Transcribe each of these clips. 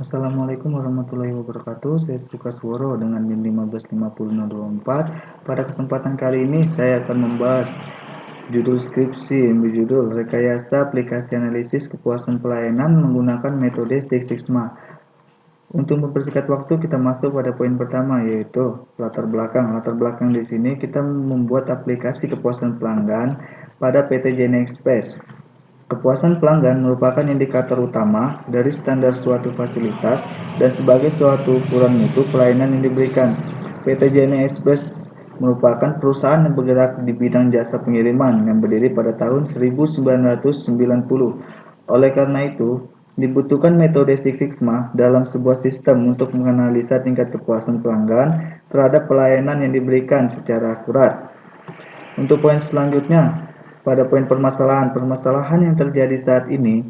Assalamualaikum warahmatullahi wabarakatuh. Saya Sukasworo dengan NIM 1550024. Pada kesempatan kali ini saya akan membahas judul skripsi yang berjudul Rekayasa Aplikasi Analisis Kepuasan Pelayanan menggunakan metode Six Sigma. Untuk mempersingkat waktu, kita masuk pada poin pertama, yaitu latar belakang. Latar belakang di sini kita membuat aplikasi kepuasan pelanggan pada PT JNE Express. Kepuasan pelanggan merupakan indikator utama dari standar suatu fasilitas dan sebagai suatu ukuran mutu pelayanan yang diberikan. PT JNE Express merupakan perusahaan yang bergerak di bidang jasa pengiriman yang berdiri pada tahun 1990. Oleh karena itu, dibutuhkan metode Six Sigma dalam sebuah sistem untuk menganalisa tingkat kepuasan pelanggan terhadap pelayanan yang diberikan secara akurat. Untuk poin selanjutnya, pada poin permasalahan yang terjadi saat ini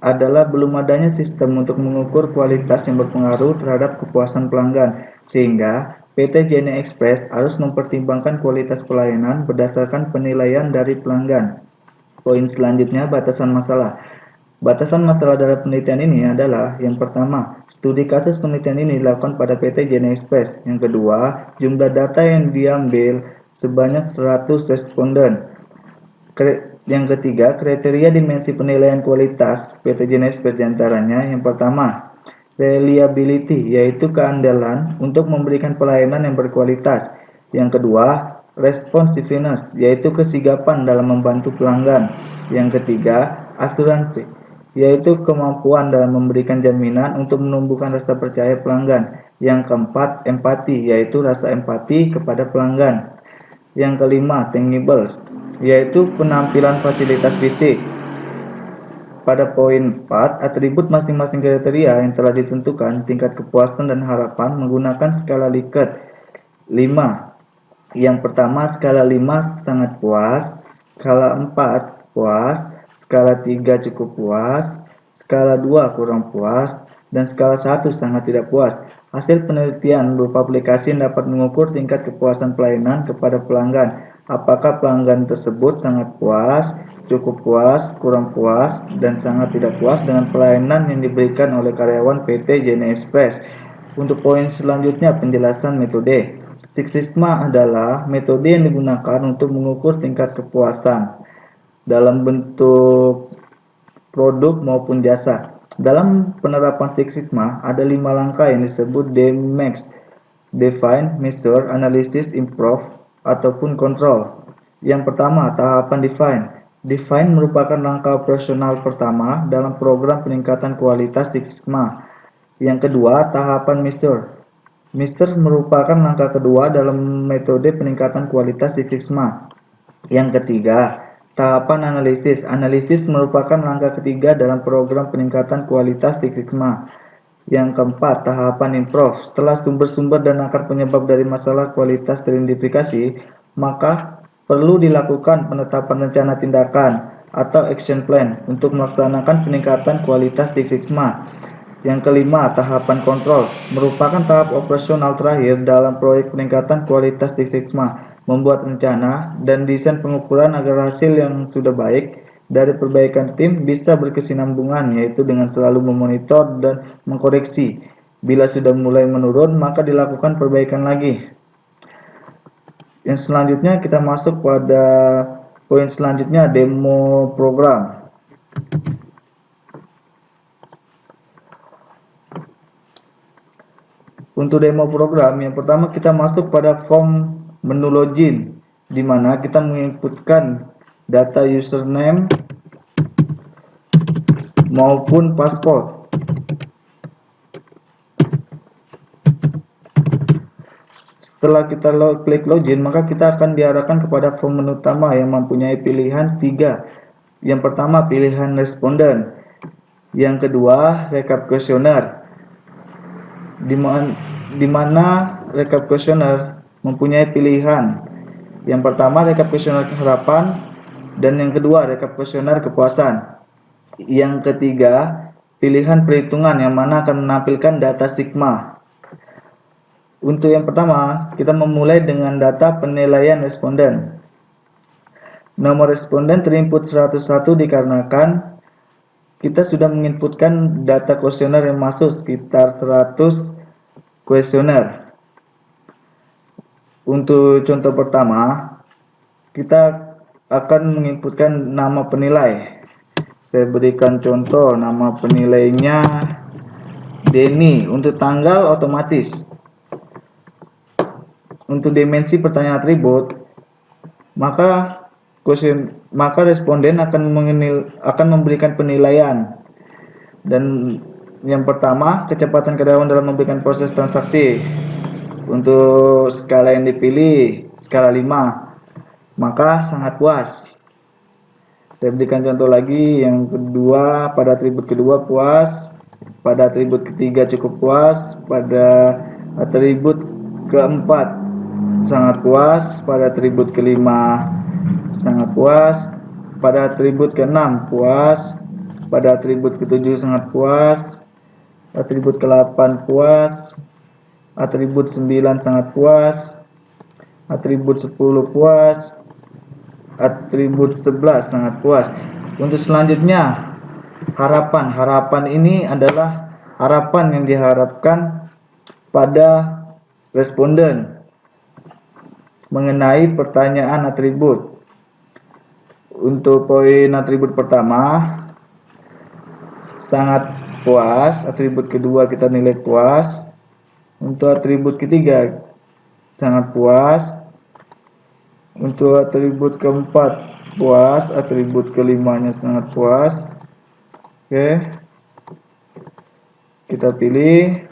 adalah belum adanya sistem untuk mengukur kualitas yang berpengaruh terhadap kepuasan pelanggan, sehingga PT JNE Express harus mempertimbangkan kualitas pelayanan berdasarkan penilaian dari pelanggan. Poin selanjutnya, batasan masalah. Batasan masalah dalam penelitian ini adalah: yang pertama, studi kasus penelitian ini dilakukan pada PT JNE Express. Yang kedua, jumlah data yang diambil sebanyak 100 responden. Yang ketiga, kriteria dimensi penilaian kualitas PT JNE Express diantaranya: yang pertama, reliability, yaitu keandalan untuk memberikan pelayanan yang berkualitas. Yang kedua, responsiveness, yaitu kesigapan dalam membantu pelanggan. Yang ketiga, asuransi, yaitu kemampuan dalam memberikan jaminan untuk menumbuhkan rasa percaya pelanggan. Yang keempat, empati, yaitu rasa empati kepada pelanggan. Yang kelima, tangibles, yaitu penampilan fasilitas fisik. Pada poin 4, atribut masing-masing kriteria yang telah ditentukan tingkat kepuasan dan harapan menggunakan skala Likert 5. Yang pertama, skala 5 sangat puas, skala 4 puas, skala 3 cukup puas, skala 2 kurang puas, dan skala 1 sangat tidak puas. Hasil penelitian berupa aplikasi yang dapat mengukur tingkat kepuasan pelayanan kepada pelanggan. Apakah pelanggan tersebut sangat puas, cukup puas, kurang puas, dan sangat tidak puas dengan pelayanan yang diberikan oleh karyawan PT JNE Express. Untuk poin selanjutnya, penjelasan metode. Six Sigma adalah metode yang digunakan untuk mengukur tingkat kepuasan dalam bentuk produk maupun jasa. Dalam penerapan Six Sigma, ada 5 langkah yang disebut DMAX: Define, Measure, Analysis, Improve, ataupun Control. Yang pertama, tahapan Define. Define merupakan langkah operasional pertama dalam program peningkatan kualitas Six Sigma. Yang kedua, tahapan Measure. Measure merupakan langkah kedua dalam metode peningkatan kualitas Six Sigma. Yang ketiga, tahapan analisis. Analisis merupakan langkah ketiga dalam program peningkatan kualitas Six Sigma. Yang keempat, tahapan improve. Setelah sumber-sumber dan akar penyebab dari masalah kualitas teridentifikasi, maka perlu dilakukan penetapan rencana tindakan atau action plan untuk melaksanakan peningkatan kualitas Six Sigma. Yang kelima, tahapan kontrol. Merupakan tahap operasional terakhir dalam proyek peningkatan kualitas Six Sigma. Membuat rencana dan desain pengukuran agar hasil yang sudah baik dari perbaikan tim bisa berkesinambungan, yaitu dengan selalu memonitor dan mengkoreksi. Bila sudah mulai menurun, maka dilakukan perbaikan lagi. Yang selanjutnya kita masuk pada poin selanjutnya, demo program. Untuk demo program, yang pertama kita masuk pada form menu login, di mana kita menginputkan data username maupun password. Setelah kita klik login, maka kita akan diarahkan kepada form menu utama yang mempunyai pilihan 3. Yang pertama, pilihan responden. Yang kedua, recap kuesioner, di mana recap kuesioner mempunyai pilihan. Yang pertama, recap kuesioner harapan, dan yang kedua, recap kuesioner kepuasan. Yang ketiga, pilihan perhitungan yang mana akan menampilkan data sigma. Untuk yang pertama, kita memulai dengan data penilaian responden. Nomor responden terinput 101 dikarenakan kita sudah menginputkan data kuesioner yang masuk sekitar 100 kuesioner. Untuk contoh pertama, kita akan menginputkan nama penilai. Saya berikan contoh, nama penilainya Denny. Untuk tanggal otomatis. Untuk dimensi pertanyaan atribut, maka responden akan memberikan penilaian. Dan yang pertama, kecepatan karyawan dalam memberikan proses transaksi. Untuk skala yang dipilih, skala 5, maka sangat puas. Saya berikan contoh lagi, yang kedua, pada atribut kedua puas, pada atribut ketiga cukup puas, pada atribut keempat sangat puas, pada atribut kelima sangat puas, pada atribut keenam puas, pada atribut ketujuh sangat puas, atribut ke-8 puas, atribut 9 sangat puas, atribut 10 puas, atribut 11 sangat puas. Untuk selanjutnya, harapan ini adalah harapan yang diharapkan pada responden mengenai pertanyaan atribut. Untuk poin atribut pertama sangat puas, atribut kedua kita nilai puas, untuk atribut ketiga sangat puas, untuk atribut keempat puas, atribut kelimanya sangat puas. Oke, kita pilih.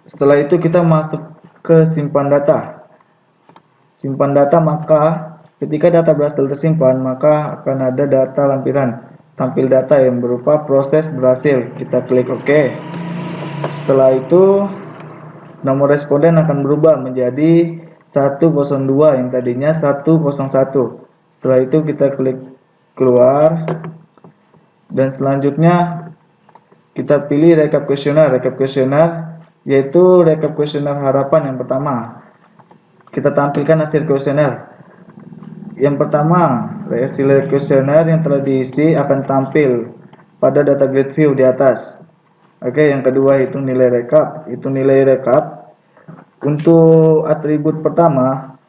Setelah itu kita masuk ke simpan data. Simpan data, maka ketika data berhasil tersimpan, maka akan ada data lampiran tampil data yang berupa proses berhasil. Kita klik OK. Setelah itu nomor responden akan berubah menjadi 102 yang tadinya 101. Setelah itu kita klik keluar, dan selanjutnya kita pilih rekap kuesioner. Rekap kuesioner yaitu rekap kuesioner harapan yang pertama. Kita tampilkan hasil kuesioner. Yang pertama, hasil kuesioner yang telah diisi akan tampil pada data grid view di atas. Oke, yang kedua hitung nilai rekap. Hitung nilai rekap untuk atribut pertama,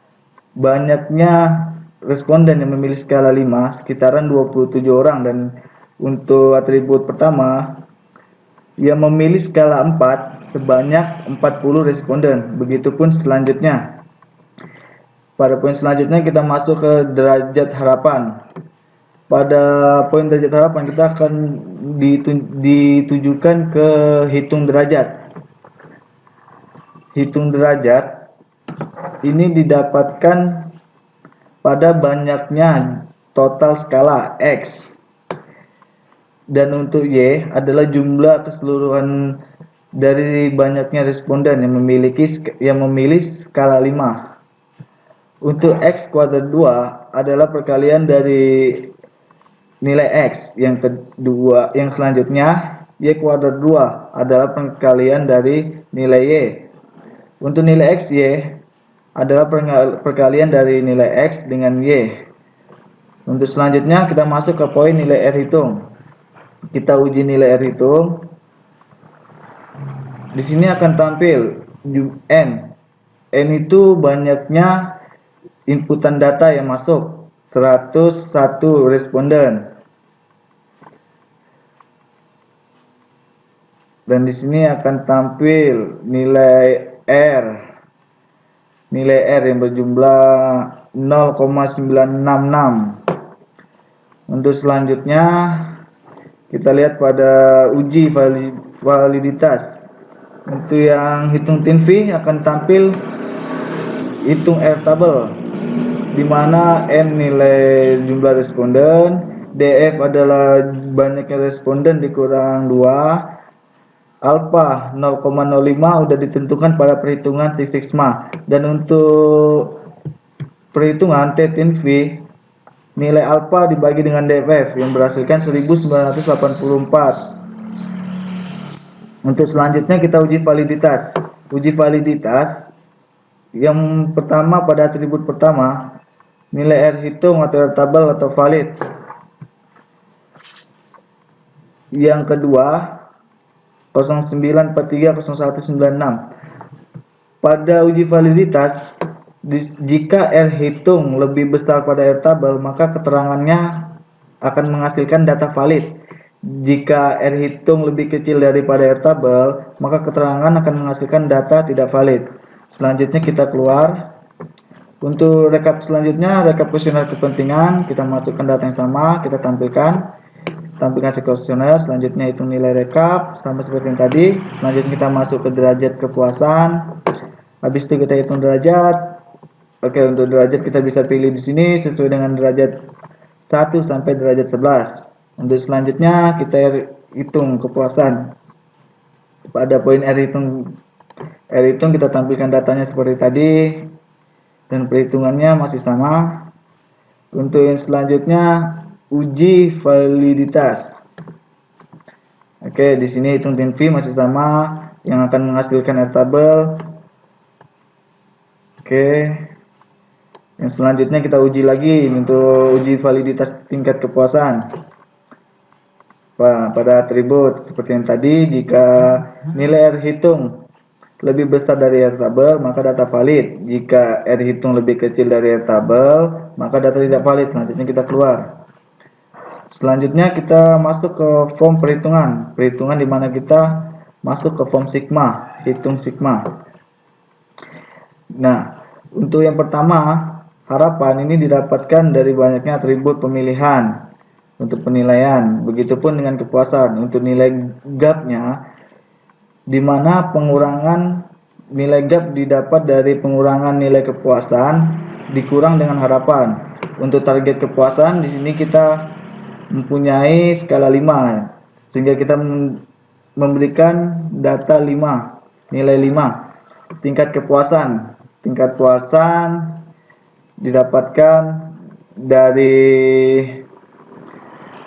banyaknya responden yang memilih skala 5 sekitaran 27 orang, dan untuk atribut pertama yang memilih skala 4 sebanyak 40 responden. Begitupun selanjutnya. Pada poin selanjutnya kita masuk ke derajat harapan. Pada poin derajat harapan kita akan ditujukan ke hitung derajat. Hitung derajat ini didapatkan pada banyaknya total skala X, dan untuk Y adalah jumlah keseluruhan dari banyaknya responden yang memilih skala 5. Untuk X kuadrat 2 adalah perkalian dari nilai X. Yang kedua, yang selanjutnya Y kuadrat 2 adalah perkalian dari nilai Y. Untuk nilai X Y adalah perkalian dari nilai X dengan Y. Untuk selanjutnya kita masuk ke poin nilai R hitung. Kita uji nilai R hitung. Di sini akan tampil N. N itu banyaknya inputan data yang masuk, 101 responden. Dan di sini akan tampil nilai R. Nilai R yang berjumlah 0,966. Untuk selanjutnya kita lihat pada uji validitas. Untuk yang hitung TINV akan tampil hitung Airtable, di mana N nilai jumlah responden, DF adalah banyaknya responden dikurang 2, alpha 0,05 sudah ditentukan pada perhitungan Six Sigma. Dan untuk perhitungan T-TINV, nilai alpha dibagi dengan DFF yang berhasilkan 1984. Untuk selanjutnya kita uji validitas. Uji validitas yang pertama pada atribut pertama, nilai R hitung atau Airtable atau valid. Yang kedua 09430196. Pada uji validitas, jika R hitung lebih besar pada R tabel, maka keterangannya akan menghasilkan data valid. Jika R hitung lebih kecil daripada R tabel, maka keterangan akan menghasilkan data tidak valid. Selanjutnya kita keluar. Untuk rekap selanjutnya, rekap kuesioner kepentingan, kita masukkan data yang sama, kita tampilkan si kuesioner. Selanjutnya hitung nilai rekap sama seperti yang tadi. Selanjutnya kita masuk ke derajat kepuasan. Habis itu kita hitung derajat. Oke, untuk derajat kita bisa pilih di sini sesuai dengan derajat 1 sampai derajat 11. Untuk selanjutnya kita hitung kepuasan. Pada poin R hitung kita tampilkan datanya seperti tadi dan perhitungannya masih sama. Untuk yang selanjutnya uji validitas. Oke, di sini hitung tin V masih sama yang akan menghasilkan R tabel. Oke. Yang selanjutnya kita uji lagi untuk uji validitas tingkat kepuasan. Pada atribut seperti yang tadi, jika nilai R hitung lebih besar dari R tabel, maka data valid. Jika R hitung lebih kecil dari R tabel, maka data tidak valid. Selanjutnya kita keluar. Selanjutnya kita masuk ke form perhitungan. Perhitungan di mana kita masuk ke form sigma, hitung sigma. Nah, untuk yang pertama, harapan ini didapatkan dari banyaknya atribut pemilihan untuk penilaian. Begitupun dengan kepuasan. Untuk nilai gapnya, di mana pengurangan nilai gap didapat dari pengurangan nilai kepuasan dikurang dengan harapan. Untuk target kepuasan di sini kita mempunyai skala 5, sehingga kita memberikan data 5, nilai 5. Tingkat kepuasan didapatkan dari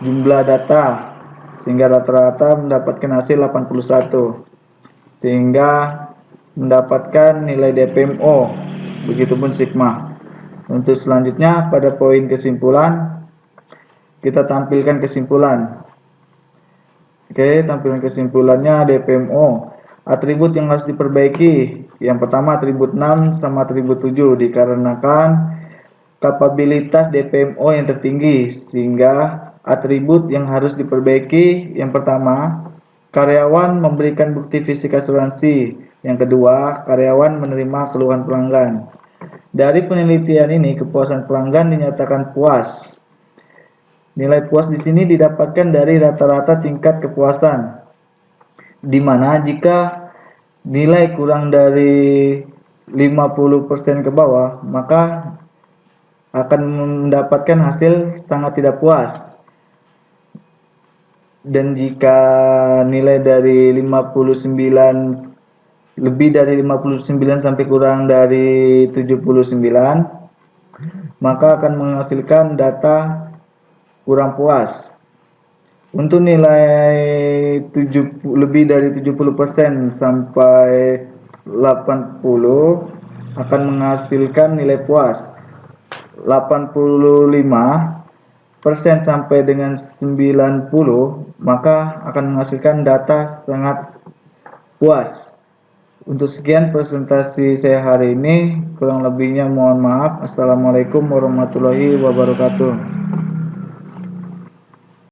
jumlah data, sehingga rata-rata mendapatkan hasil 81, sehingga mendapatkan nilai DPMO. Begitupun sigma. Untuk selanjutnya pada poin kesimpulan, kita tampilkan kesimpulan. Oke, tampilan kesimpulannya DPMO. Atribut yang harus diperbaiki. Yang pertama atribut 6 sama atribut 7 dikarenakan kapabilitas DPMO yang tertinggi, sehingga atribut yang harus diperbaiki, yang pertama, karyawan memberikan bukti fisik asuransi. Yang kedua, karyawan menerima keluhan pelanggan. Dari penelitian ini, kepuasan pelanggan dinyatakan puas. Nilai puas di sini didapatkan dari rata-rata tingkat kepuasan, di mana jika nilai kurang dari 50% ke bawah, maka akan mendapatkan hasil sangat tidak puas. Dan jika nilai dari 59, lebih dari 59 sampai kurang dari 79, maka akan menghasilkan data kurang puas. Untuk nilai lebih dari 70% sampai 80 akan menghasilkan nilai puas. 85% sampai dengan 90 maka akan menghasilkan data sangat puas. Untuk sekian presentasi saya hari ini, kurang lebihnya mohon maaf. Assalamualaikum warahmatullahi wabarakatuh.